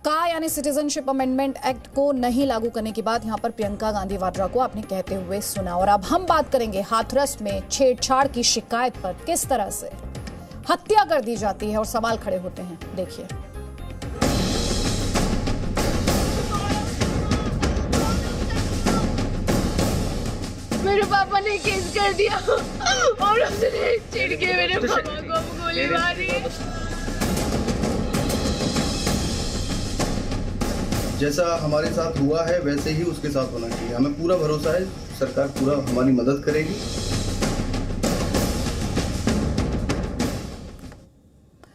का यानी citizenship amendment act को नहीं लागू करने के बाद यहां पर प्रियंका गांधी वाड्रा को आपने कहते हुए सुना। और अब हम बात करेंगे हाथरस में छेड़छाड़ की शिकायत पर किस तरह से हत्या कर दी जाती है और सवाल खड़े होते हैं। देखिए, मेरे पापा ने केस कर दिया और उसने चिढ़ के मेरे पापा को गोली मारी। जैसा हमारे साथ हुआ है वैसे ही उसके साथ होना चाहिए। हमें पूरा भरोसा है सरकार पूरा हमारी मदद करेगी।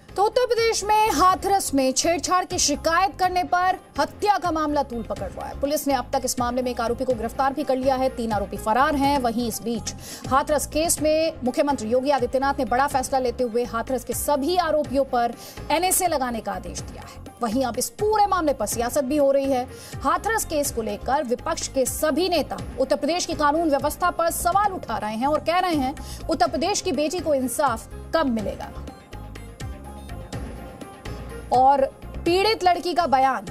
तो उत्तर प्रदेश में हाथरस में छेड़छाड़ की शिकायत करने पर हत्या का मामला तूल पकड़ रहा है। पुलिस ने अब तक इस मामले में एक आरोपी को गिरफ्तार भी कर लिया है। 3 आरोपी फरार हैं। वहीं इस बीच हाथरस केस में मुख्यमंत्री योगी आदित्यनाथ ने बड़ा फैसला लेते हुए हाथरस के सभी आरोपियों पर एनएसए लगाने का आदेश दिया है। वहीं अब इस पूरे मामले पर सियासत भी हो रही है। हाथरस केस को लेकर विपक्ष के सभी नेता उत्तर प्रदेश की कानून व्यवस्था पर सवाल उठा रहे हैं और कह रहे हैं उत्तर प्रदेश की बेटी को इंसाफ कब मिलेगा। और पीड़ित लड़की का बयान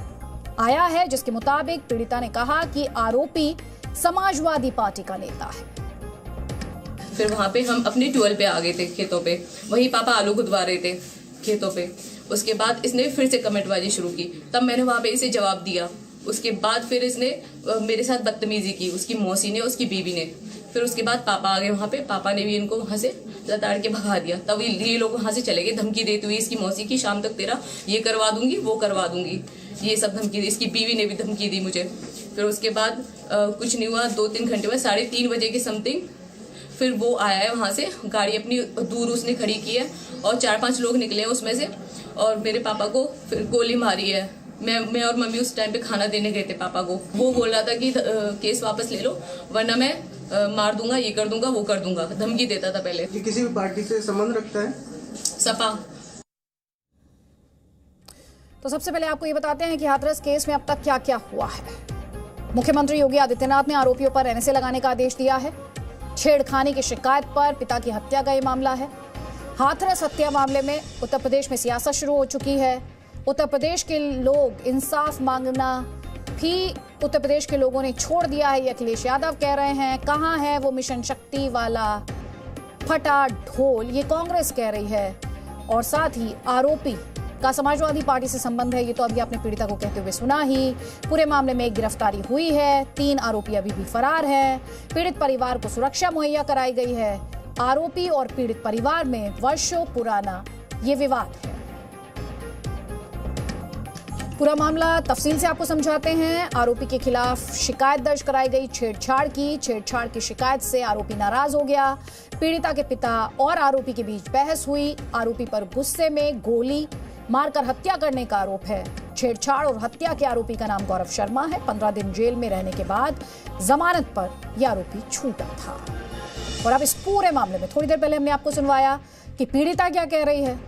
आया है जिसके मुताबिक पीड़िता ने कहा कि आरोपी समाजवादी पार्टी का नेता है। फिर वहां पे हम अपने ट्यूबवेल पे आ गए थे, खेतों पे। वहीं पापा आलू खुदवा रहे थे खेतों पे। उसके बाद इसने फिर से कमेंटबाजी शुरू की। तब मैंने वहां पे इसे जवाब दिया। उसके बाद फिर इसने मेरे साथ बदतमीजी की, उसकी मौसी ने, उसकी बीवी ने। फिर उसके बाद पापा आ गए वहां पे। पापा ने भी इनको वहां से लताड़ के भगा दिया। तब ये लोग वहां से चले गए धमकी देते हुए इसकी मौसी की, शाम तक तेरा ये करवा दूंगी वो करवा दूंगी, ये सब धमकी दी। इसकी बीवी ने भी धमकी दी मुझे। फिर उसके बाद कुछ नहीं हुआ। 2-3 घंटे में 3:30 बजे के समथिंग फिर वो आया है वहां से। गाड़ी अपनी दूर उसने खड़ी की है और 4-5 लोग निकले हैं उसमें से और मेरे पापा को फिर गोली मारी है। मैं और मम्मी उस टाइम पे खाना देने गए थे पापा को। वो बोल रहा था कि केस वापस ले लो वरना मैं मार दूंगा, ये कर दूंगा, वो कर दूंगा। धमकी देता था पहले। ये किसी भी पार्टी से संबंध रखता है? सपा। तो सबसे पहले आपको ये बताते हैं कि हाथरस केस में अब तक क्या क्या हुआ है। मुख्यमंत्री योगी आदित्यनाथ ने आरोपियों पर एनएसए लगाने का आदेश दिया है। छेड़खानी की शिकायत पर पिता की हत्या का ये मामला है। हाथरस हत्या मामले में उत्तर प्रदेश में सियासत शुरू हो चुकी है। उत्तर प्रदेश के लोग इंसाफ मांगना भी उत्तर प्रदेश के लोगों ने छोड़ दिया है, ये अखिलेश यादव कह रहे हैं। कहां है वो मिशन शक्ति वाला फटा ढोल, ये कांग्रेस कह रही है। और साथ ही आरोपी का समाजवादी पार्टी से संबंध है, ये तो अभी आपने पीड़िता को कहते हुए सुना ही। पूरे मामले में एक गिरफ्तारी हुई है। 3 आरोपी अभी भी फरार हैं। पीड़ित परिवार को सुरक्षा मुहैया कराई गई है। आरोपी और पीड़ित परिवार में वर्षों पुराना ये विवाद है। पूरा मामला तफसील से आपको समझाते हैं। आरोपी के खिलाफ शिकायत दर्ज कराई गई छेड़छाड़ की शिकायत से आरोपी नाराज हो गया। पीड़िता के पिता और आरोपी के बीच बहस हुई। आरोपी पर गुस्से में गोली मारकर हत्या करने का आरोप है। छेड़छाड़ और हत्या के आरोपी का नाम गौरव शर्मा है। 15 दिन जेल में रहने के बाद जमानत पर यह आरोपी छूटा था। और अब इस पूरे मामले में थोड़ी देर पहले हमने आपको सुनवाया कि पीड़िता क्या कह रही है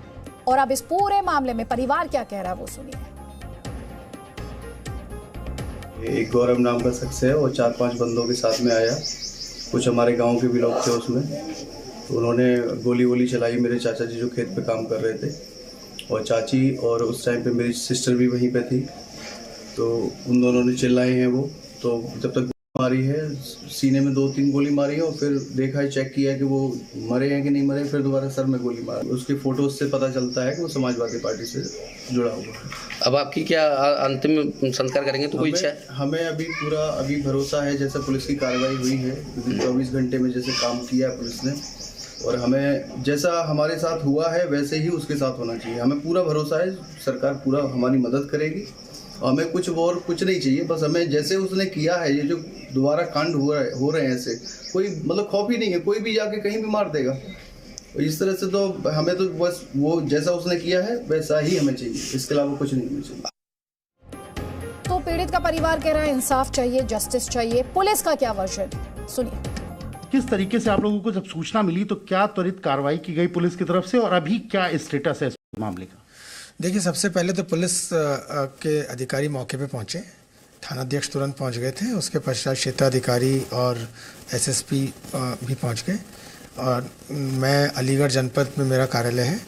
और अब इस पूरे मामले में परिवार क्या कह रहा है वो सुनिए। एक गौरव नाम का शख्स है और 4-5 बंदों के साथ में आया। कुछ हमारे गांव के भी लोग थे उसमें। तो उन्होंने गोली चलाई मेरे चाचा जी जो खेत पे काम कर रहे थे। और चाची और उस टाइम पे मेरी सिस्टर भी वहीं पे थी। तो उन दोनों ने चिल्लाए हैं वो। तो जब तक मारी है सीने में 2-3 गोली मारी है और फिर देखा है, चेक किया कि वो मरे हैं कि नहीं मरे। फिर दोबारा सर में गोली मारी। उसके फोटोज से पता चलता है कि वो समाजवादी पार्टी से जुड़ा हुआ है। अब आपकी क्या अंतिम संस्कार करेंगे तो कोई इच्छा है? हमें अभी भरोसा है जैसे पुलिस की कार्रवाई हुई है। 24 घंटे में जैसे काम किया पुलिस ने और हमें जैसा हमारे साथ हुआ है वैसे ही उसके साथ होना चाहिए। हमें पूरा भरोसा है सरकार पूरा हमारी मदद करेगी। हमें कुछ नहीं चाहिए, बस हमें जैसे उसने किया है ये जो दोबारा कांड हो रहे हैं ऐसे कोई मतलब खौफ ही नहीं है। कोई भी जाके कहीं भी मार देगा। इस तरह से तो हमें तो बस वो जैसा उसने किया है वैसा ही हमें चाहिए, इसके अलावा कुछ नहीं हमें चाहिए। तो पीड़ित का परिवार कह रहा है इंसाफ चाहिए, जस्टिस चाहिए। पुलिस का क्या वर्जन सुनिए। किस तरीके से आप लोगों को जब सूचना मिली तो क्या त्वरित कार्रवाई की गई पुलिस की तरफ से और अभी क्या स्टेटस है इस मामले का? देखिए, सबसे पहले तो पुलिस के अधिकारी मौके पे पहुंचे। थानाध्यक्ष तुरंत पहुंच गए थे। उसके पश्चात क्षेत्राधिकारी और एसएसपी भी पहुंच गए। और मैं अलीगढ़ जनपद में मेरा कार्यालय है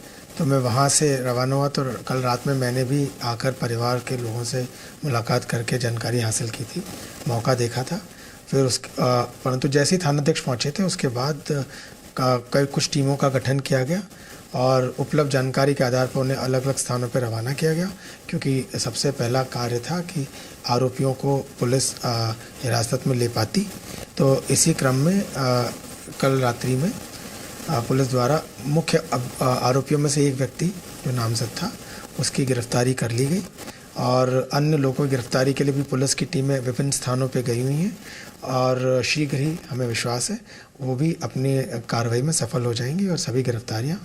तो मैं वहाँ से रवाना हुआ। तो कल रात में मैंने भी आकर परिवार के लोगों से मुलाकात करके जानकारी हासिल की थी, मौका देखा था। फिर परंतु जैसे ही थानाध्यक्ष पहुँचे थे उसके बाद कुछ टीमों का गठन किया गया और उपलब्ध जानकारी के आधार पर उन्हें अलग अलग स्थानों पर रवाना किया गया, क्योंकि सबसे पहला कार्य था कि आरोपियों को पुलिस हिरासत में ले पाती। तो इसी क्रम में कल रात्रि में पुलिस द्वारा मुख्य आरोपियों में से एक व्यक्ति जो नामजद था उसकी गिरफ्तारी कर ली गई और अन्य लोगों की गिरफ्तारी के लिए भी पुलिस की टीमें विभिन्न स्थानों पर गई हुई हैं और शीघ्र ही हमें विश्वास है वो भी अपनी कार्रवाई में सफल हो जाएंगी और सभी गिरफ्तारियां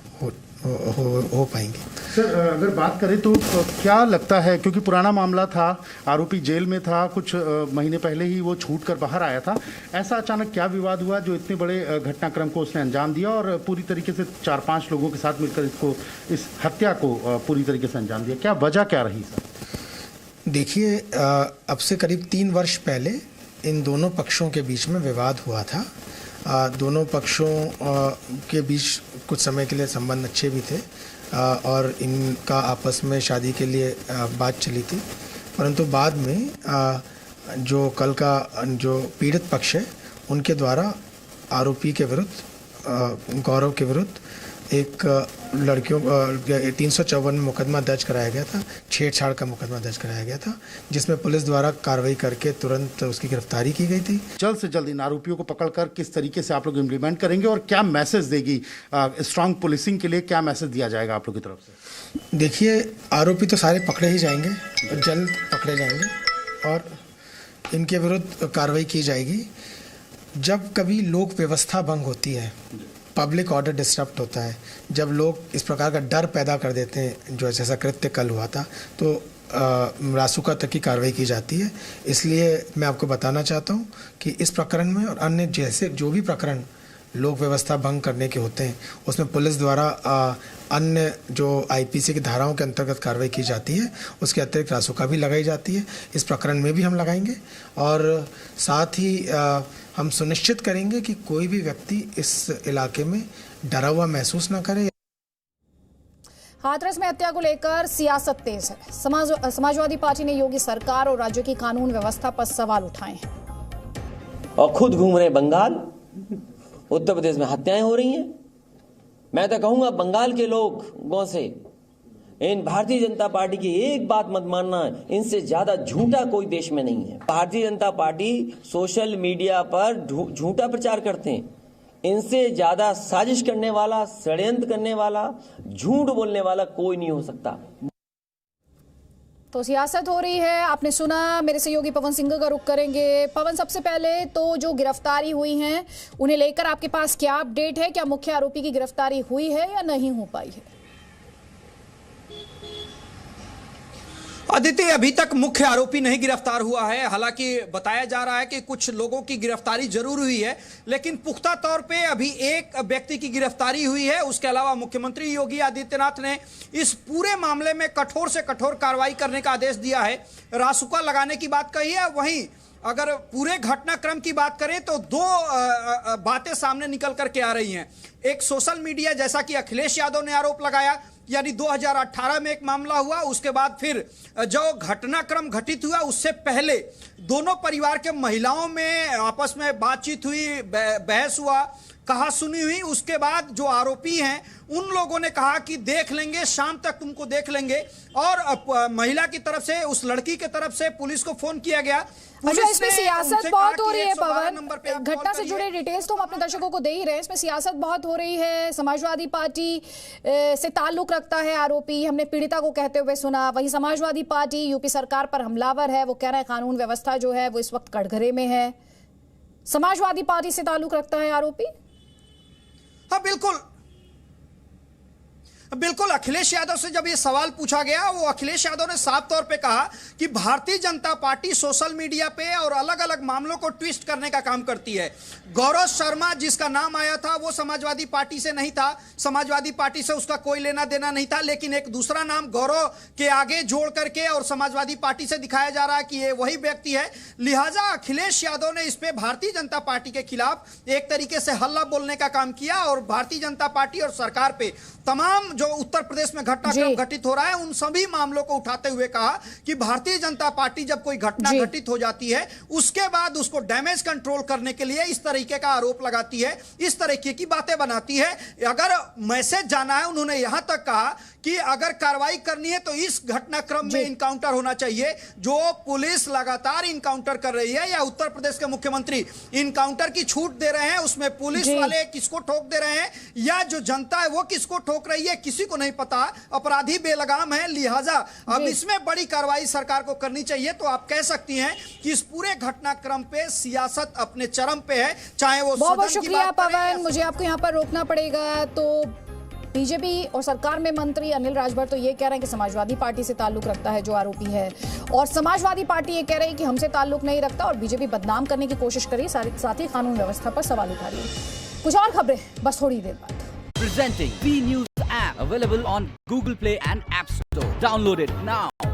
हो पाएंगी। सर, अगर बात करें तो क्या लगता है, क्योंकि पुराना मामला था, आरोपी जेल में था, कुछ महीने पहले ही वो छूट कर बाहर आया था, ऐसा अचानक क्या विवाद हुआ जो इतने बड़े घटनाक्रम को उसने अंजाम दिया और पूरी तरीके से 4-5 लोगों के साथ मिलकर इस हत्या को पूरी तरीके से अंजाम दिया? क्या वजह क्या रही सर? देखिए, अब से करीब 3 वर्ष पहले इन दोनों पक्षों के बीच में विवाद हुआ था। दोनों पक्षों के बीच कुछ समय के लिए संबंध अच्छे भी थे और इनका आपस में शादी के लिए बात चली थी, परंतु बाद में जो कल का जो पीड़ित पक्ष है उनके द्वारा आरोपी के विरुद्ध गौरव के विरुद्ध एक लड़कियों 354 में मुकदमा दर्ज कराया गया था, छेड़छाड़ का मुकदमा दर्ज कराया गया था, जिसमें पुलिस द्वारा कार्रवाई करके तुरंत उसकी गिरफ्तारी की गई थी। जल्द से जल्द इन आरोपियों को पकड़कर किस तरीके से आप लोग इम्प्लीमेंट करेंगे और क्या मैसेज देगी स्ट्रांग पुलिसिंग के लिए, क्या मैसेज दिया जाएगा आप लोग की तरफ से? देखिए, आरोपी तो सारे पकड़े ही जाएंगे, जल्द पकड़े जाएंगे और इनके विरुद्ध कार्रवाई की जाएगी। जब कभी लोक व्यवस्था भंग होती है, पब्लिक ऑर्डर डिस्टर्ब होता है, जब लोग इस प्रकार का डर पैदा कर देते हैं जो जैसा कृत्य कल हुआ था, तो रासुका तक की कार्रवाई की जाती है। इसलिए मैं आपको बताना चाहता हूं कि इस प्रकरण में और अन्य जैसे जो भी प्रकरण लोक व्यवस्था भंग करने के होते हैं उसमें पुलिस द्वारा अन्य जो आईपीसी की धाराओं के अंतर्गत कार्रवाई की जाती है, उसके अतिरिक्त रासुका भी लगाई जाती है। इस प्रकरण में भी हम लगाएंगे और साथ ही हम सुनिश्चित करेंगे कि कोई भी व्यक्ति इस इलाके में डरा हुआ महसूस ना करे। हाथरस में हत्या को लेकर सियासत तेज है। समाजवादी पार्टी ने योगी सरकार और राज्य की कानून व्यवस्था पर सवाल उठाए हैं और खुद घूम रहे बंगाल, उत्तर प्रदेश में हत्याएं हो रही हैं। मैं तो कहूंगा बंगाल के लोगों से इन भारतीय जनता पार्टी की एक बात मत मानना, इनसे ज्यादा झूठा कोई देश में नहीं है। Bharatiya Janata party social media पर झूठा प्रचार करते हैं, इनसे ज्यादा साजिश करने वाला, षड्यंत्र करने वाला, झूठ बोलने वाला कोई नहीं हो सकता। तो सियासत हो रही है, आपने सुना। मेरे सहयोगी पवन सिंह का रुख करेंगे। पवन, सबसे पहले तो जो गिरफ्तारी हुई है उन्हें लेकर आपके पास क्या अपडेट है? क्या मुख्य आरोपी की गिरफ्तारी हुई है या नहीं हो पाई है? अदिति, अभी तक मुख्य आरोपी नहीं गिरफ्तार हुआ है। हालांकि बताया जा रहा है कि कुछ लोगों की गिरफ्तारी जरूर हुई है, लेकिन पुख्ता तौर पे अभी एक व्यक्ति की गिरफ्तारी हुई है। उसके अलावा मुख्यमंत्री योगी आदित्यनाथ ने इस पूरे मामले में कठोर से कठोर कार्रवाई करने का आदेश दिया है। रासुका लगाने की बात कही है। वहीं अगर पूरे घटनाक्रम की बात करें तो 2 बातें सामने निकल करके आ रही हैं। एक सोशल मीडिया, जैसा कि अखिलेश यादव ने आरोप लगाया, यानी 2018 में एक मामला हुआ, उसके बाद फिर जो घटनाक्रम घटित हुआ उससे पहले दोनों परिवार के महिलाओं में आपस में बातचीत हुई, बहस हुआ, कहा सुनी हुई। उसके बाद जो आरोपी हैं उन लोगों ने कहा कि देख लेंगे, शाम तक तुमको देख लेंगे, और महिला की तरफ से, उस लड़की की तरफ से पुलिस को फोन किया गया। अच्छा, इसमें सियासत बहुत हो रही है पवन। घटना से जुड़े डिटेल्स तो हम अपने दर्शकों को दे ही रहे हैं। इसमें सियासत बहुत हो रही है। समाजवादी पार्टी से ताल्लुक रखता है आरोपी, हमने पीड़िता को कहते हुए सुना। वहीं समाजवादी पार्टी यूपी सरकार पर हमलावर है, वो कह रहा है कानून व्यवस्था जो है वो इस वक्त कटघरे में है। समाजवादी पार्टी से ताल्लुक रखता है आरोपी। हाँ, बिल्कुल। अखिलेश यादव से जब ये सवाल पूछा गया, वो अखिलेश यादव ने साफ तौर पे कहा कि Bharatiya Janata party social media पे और अलग अलग मामलों को ट्विस्ट करने का काम करती है। गौरव शर्मा जिसका नाम आया था वो समाजवादी पार्टी से नहीं था, समाजवादी पार्टी से उसका कोई लेना देना नहीं था, लेकिन एक दूसरा नाम गौरव के आगे जोड़ करके और समाजवादी पार्टी से दिखाया जा रहा है कि ये वही व्यक्ति है। लिहाजा अखिलेश यादव ने इस पे भारतीय जनता पार्टी के खिलाफ एक तरीके से हल्ला बोलने का काम किया और भारतीय जनता पार्टी और सरकार पे तमाम जो उत्तर प्रदेश में घटनाक्रम घटित हो रहा है उन सभी मामलों को उठाते हुए कहा कि भारतीय जनता पार्टी जब कोई घटना घटित हो जाती है उसके बाद उसको डैमेज कंट्रोल करने के लिए इस तरीके का आरोप लगाती है, इस तरीके की बातें बनाती है। अगर मैसेज जाना है, उन्होंने यहां तक कहा कि अगर कार्रवाई करनी है तो इस घटनाक्रम में इनकाउंटर होना चाहिए। जो पुलिस लगातार इनकाउंटर कर रही है या उत्तर प्रदेश के मुख्यमंत्री इनकाउंटर की छूट दे रहे हैं, उसमें पुलिस वाले किसको ठोक दे रहे हैं या जो जनता है वो किसको ठोक रही है, किसी को नहीं पता। अपराधी बेलगाम है, लिहाजा अब इसमें बड़ी कार्रवाई सरकार को करनी चाहिए। तो आप कह सकती हैं कि इस पूरे घटनाक्रम पे सियासत अपने चरम पे है, चाहे वो बहुत शुक्रिया पवन। मुझे आपको यहाँ पर रोकना पड़ेगा। तो बीजेपी और सरकार में मंत्री अनिल राजभर तो ये कह रहे हैं कि समाजवादी पार्टी से ताल्लुक रखता है जो आरोपी है, और समाजवादी पार्टी ये कह रही है कि हमसे ताल्लुक नहीं रखता, और बीजेपी बदनाम करने की कोशिश करी, साथ ही कानून व्यवस्था पर सवाल उठा रही है। कुछ और खबरें बस थोड़ी देर बाद। Presenting B News app available on Google Play and App Store. Download it now.